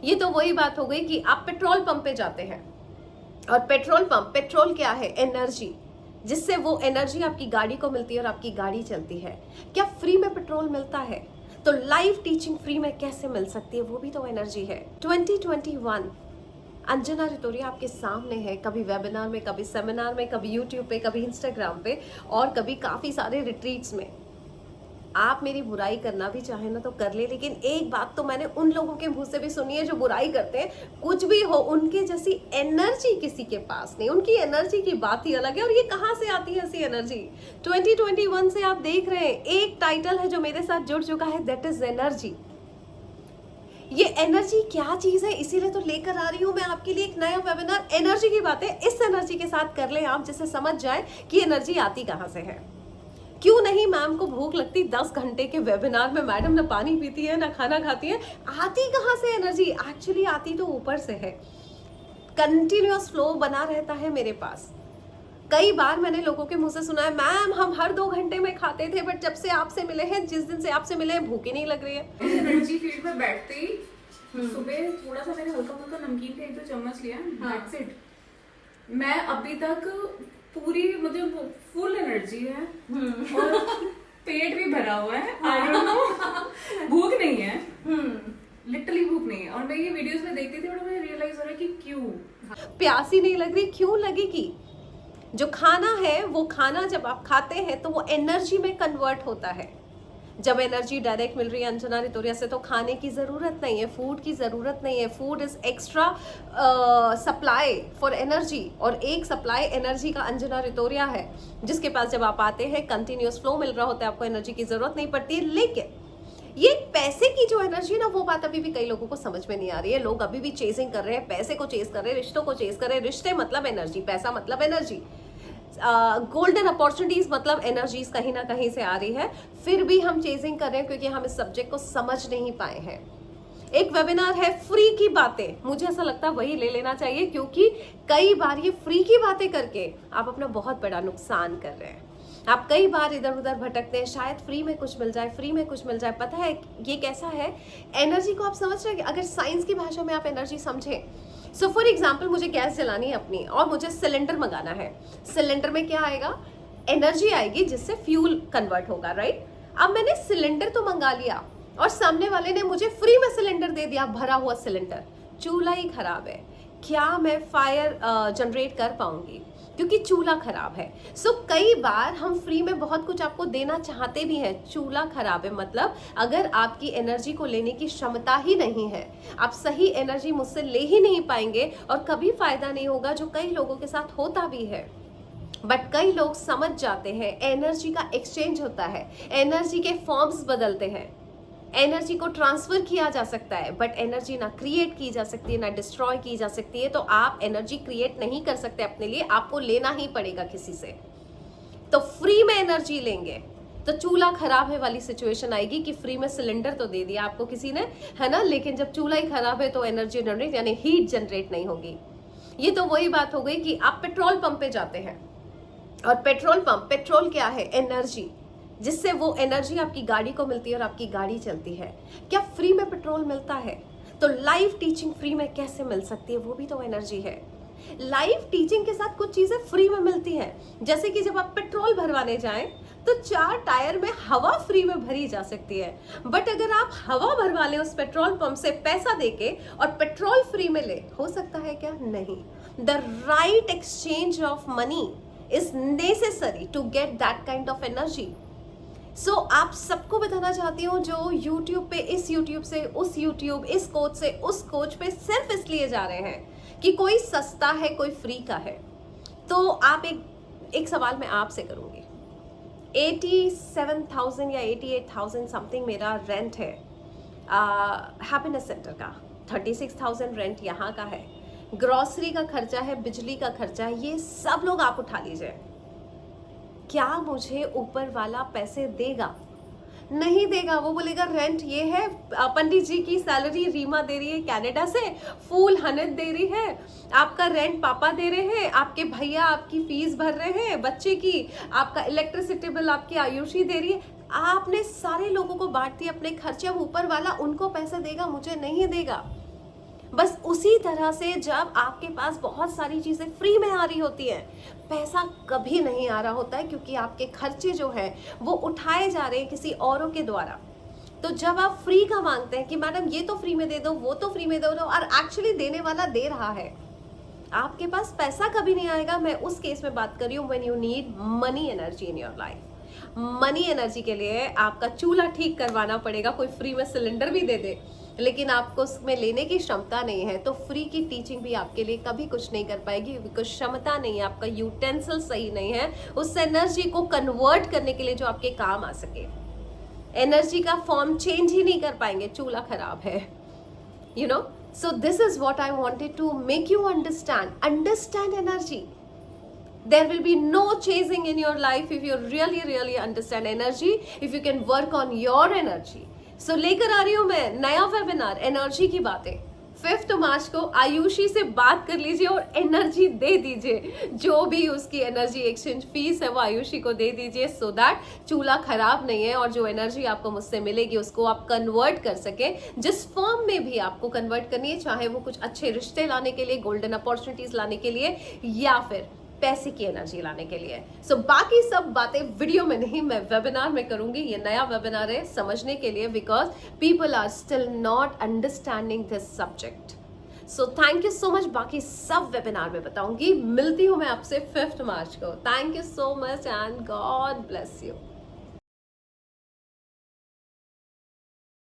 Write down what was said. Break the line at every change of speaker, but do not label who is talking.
ये तो वही बात हो गई कि आप पेट्रोल पंप पे जाते हैं और पेट्रोल पंप, पेट्रोल क्या है? एनर्जी, जिससे वो एनर्जी आपकी गाड़ी को मिलती है और आपकी गाड़ी चलती है। क्या फ्री में पेट्रोल मिलता है? तो लाइव टीचिंग फ्री में कैसे मिल सकती है? वो भी तो एनर्जी है। 2021 अंजना रितोरिया आपके सामने है, कभी वेबिनार में, कभी सेमिनार में, कभी यूट्यूब पे, कभी इंस्टाग्राम पे और कभी काफ़ी सारे रिट्रीट्स में। आप मेरी बुराई करना भी चाहे ना तो कर ले, लेकिन एक बात तो मैंने उन लोगों के मुंह से भी सुनी है जो बुराई करते हैं, कुछ भी हो उनके जैसी एनर्जी किसी के पास नहीं। उनकी एनर्जी की बात ही अलग है। और ये कहाँ से आती है ऐसी एनर्जी? 2021 से आप देख रहे हैं, एक टाइटल है जो मेरे साथ जुड़ चुका है, दैट इज एनर्जी। ये एनर्जी क्या चीज है, इसीलिए तो लेकर आ रही हूं मैं आपके लिए एक नया वेबिनार। एनर्जी की बातें इस एनर्जी के साथ कर ले आप, जिससे समझ जाए कि एनर्जी आती कहां से है। क्यों नहीं मैम को भूख लगती 10 घंटे के वेबिनार में, मैडम ना पानी पीती है ना खाना खाती है, आती कहां से एनर्जी? एक्चुअली आती तो ऊपर से है। कंटिन्यूअस फ्लो बना रहता है मेरे पास। कई बार मैंने लोगों के मुंह से सुना है, मैम हम हर 2 घंटे में खाते थे, बट जब से आपसे मिले हैं, जिस दिन से आपसे मिले हैं, भूख ही नहीं लग रही है।
एनर्जी फील्ड में बैठते ही सुबह थोड़ा सा मैंने हल्का फुल्का नमकीन का 1-2 चम्मच लिया, दैट्स इट। मैं अभी तक पूरी, मुझे फुल एनर्जी है और पेट भी भरा हुआ है। आई डोंट नो, भूख नहीं है, लिटरली भूख नहीं है। और मैं ये वीडियोस में देखती थी और मुझे रियलाइज हो रहा है कि क्यों
प्यास ही नहीं लग रही। क्यों लगेगी? जो खाना है वो खाना जब आप खाते हैं तो वो एनर्जी में कन्वर्ट होता है। जब एनर्जी डायरेक्ट मिल रही है अंजना रितोरिया से, तो खाने की ज़रूरत नहीं है, फूड की ज़रूरत नहीं है। Food is extra supply for energy, और एक सप्लाई एनर्जी का अंजना रितोरिया है, जिसके पास जब आप आते हैं कंटिन्यूस फ्लो मिल रहा होता है, आपको एनर्जी की ज़रूरत नहीं पड़ती है। लेकिन ये पैसे की जो एनर्जी ना, वो बात अभी भी कई लोगों को समझ में नहीं आ रही है। लोग अभी भी चेजिंग कर रहे हैं, पैसे को चेज कर रहे हैं, रिश्तों को चेज कर रहे हैं। रिश्ते मतलब एनर्जी, पैसा मतलब एनर्जी, गोल्डन अपॉर्चुनिटीज मतलब एनर्जीज कहीं ना कहीं से आ रही है। फिर भी हम चेजिंग कर रहे हैं क्योंकि हम इस सब्जेक्ट को समझ नहीं पाए हैं। एक वेबिनार है फ्री की बातें, मुझे ऐसा लगता है वही ले लेना चाहिए, क्योंकि कई बार ये फ्री की बातें करके आप अपना बहुत बड़ा नुकसान कर रहे हैं। आप कई बार इधर उधर भटकते हैं, शायद फ्री में कुछ मिल जाए, फ्री में कुछ मिल जाए। पता है ये कैसा है? एनर्जी को आप समझ रहे हैं? अगर साइंस की भाषा में आप एनर्जी समझें, सो फॉर एग्जाम्पल मुझे गैस जलानी है अपनी और मुझे सिलेंडर मंगाना है। सिलेंडर में क्या आएगा? एनर्जी आएगी, जिससे फ्यूल कन्वर्ट होगा, राइट? अब मैंने सिलेंडर तो मंगा लिया और सामने वाले ने मुझे फ्री में सिलेंडर दे दिया, भरा हुआ सिलेंडर। चूल्हा ही खराब है, क्या मैं फायर जनरेट कर पाऊंगी? क्योंकि चूल्हा खराब है। सो कई बार हम फ्री में बहुत कुछ आपको देना चाहते भी हैं, चूल्हा खराब है। मतलब अगर आपकी एनर्जी को लेने की क्षमता ही नहीं है, आप सही एनर्जी मुझसे ले ही नहीं पाएंगे और कभी फायदा नहीं होगा, जो कई लोगों के साथ होता भी है। बट कई लोग समझ जाते हैं एनर्जी का एक्सचेंज होता है, एनर्जी के फॉर्म्स बदलते हैं, एनर्जी को ट्रांसफर किया जा सकता है, बट एनर्जी ना क्रिएट की जा सकती है, ना डिस्ट्रॉय की जा सकती है। तो आप एनर्जी क्रिएट नहीं कर सकते अपने लिए, आपको लेना ही पड़ेगा किसी से। तो फ्री में एनर्जी लेंगे तो चूल्हा खराब है वाली सिचुएशन आएगी कि फ्री में सिलेंडर तो दे दिया आपको किसी ने, है ना, लेकिन जब चूल्हा ही खराब है तो एनर्जी जनरेट यानी हीट जनरेट नहीं होगी। ये तो वही बात हो गई कि आप पेट्रोल पंप पे जाते हैं और पेट्रोल पंप, पेट्रोल क्या है? एनर्जी, जिससे वो एनर्जी आपकी गाड़ी को मिलती है और आपकी गाड़ी चलती है। क्या फ्री में पेट्रोल मिलता है? तो लाइव टीचिंग फ्री में कैसे मिल सकती है? वो भी तो एनर्जी है। लाइव टीचिंग के साथ कुछ चीजें फ्री में मिलती हैं, जैसे कि जब आप पेट्रोल भरवाने जाएं तो 4 टायर में हवा फ्री में भरी जा सकती है। बट अगर आप हवा भरवा लें उस पेट्रोल पंप से पैसा देके और पेट्रोल फ्री में ले, हो सकता है क्या? नहीं। The right exchange of money is necessary to get that kind of energy. So आप सबको बताना चाहती हूँ जो YouTube पे, इस YouTube से उस YouTube, इस कोच से उस कोच पे सिर्फ इसलिए जा रहे हैं कि कोई सस्ता है, कोई फ्री का है। तो आप एक सवाल मैं आपसे करूँगी। 87,000 या 88,000 समथिंग मेरा रेंट है हैप्पीनेस सेंटर का, 36,000 रेंट यहाँ का है, ग्रॉसरी का खर्चा है, बिजली का खर्चा है, ये सब लोग आप उठा लीजिए। क्या मुझे ऊपर वाला पैसे देगा? नहीं देगा। वो बोलेगा रेंट ये है, पंडित जी की सैलरी रीमा दे रही है कनाडा से, फूल हनत दे रही है, आपका रेंट पापा दे रहे हैं, आपके भैया आपकी फीस भर रहे हैं बच्चे की, आपका इलेक्ट्रिसिटी बिल आपकी आयुषी दे रही है। आपने सारे लोगों को बांट दिया अपने खर्चे, अब ऊपर वाला उनको पैसा देगा, मुझे नहीं देगा। बस उसी तरह से जब आपके पास बहुत सारी चीज़ें फ्री में आ रही होती हैं, पैसा कभी नहीं आ रहा होता है, क्योंकि आपके खर्चे जो हैं वो उठाए जा रहे हैं किसी औरों के द्वारा। तो जब आप फ्री का मांगते हैं कि मैडम ये तो फ्री में दे दो, वो तो फ्री में दे दो, और एक्चुअली देने वाला दे रहा है, आपके पास पैसा कभी नहीं आएगा। मैं उस केस में बात कर रही हूँ when you need money energy in your life. Money energy के लिए आपका चूल्हा ठीक करवाना पड़ेगा, कोई फ्री में सिलेंडर भी दे दे, लेकिन आपको उसमें लेने की क्षमता नहीं है, तो फ्री की टीचिंग भी आपके लिए कभी कुछ नहीं कर पाएगी, बिकॉज क्षमता नहीं है, आपका यूटेंसिल सही नहीं है उस एनर्जी को कन्वर्ट करने के लिए जो आपके काम आ सके। एनर्जी का फॉर्म चेंज ही नहीं कर पाएंगे, चूल्हा खराब है, you know. So this is what I wanted to make you understand energy. There will be no chasing in your life if you really understand energy, if you can work on your energy. So लेकर आ रही हूँ मैं नया webinar, energy की बातें। 5 मार्च को आयुषी से बात कर लीजिए और एनर्जी दे दीजिए, जो भी उसकी एनर्जी एक्सचेंज फीस है वो आयुषी को दे दीजिए, सो दैट चूल्हा खराब नहीं है और जो एनर्जी आपको मुझसे मिलेगी उसको आप कन्वर्ट कर सके, जिस फॉर्म में भी आपको कन्वर्ट करनी है, चाहे वो कुछ अच्छे रिश्ते लाने के लिए, गोल्डन अपॉर्चुनिटीज लाने के लिए, या फिर पैसे की एनर्जी लाने के लिए। सो बाकी सब बातें वीडियो में नहीं, मैं वेबिनार में करूंगी। ये नया वेबिनार है समझने के लिए, because people are still not understanding this subject. So thank you so much. बाकी सब वेबिनार में बताऊंगी। मिलती हूं मैं आपसे 5 मार्च को। Thank you so much and God bless you.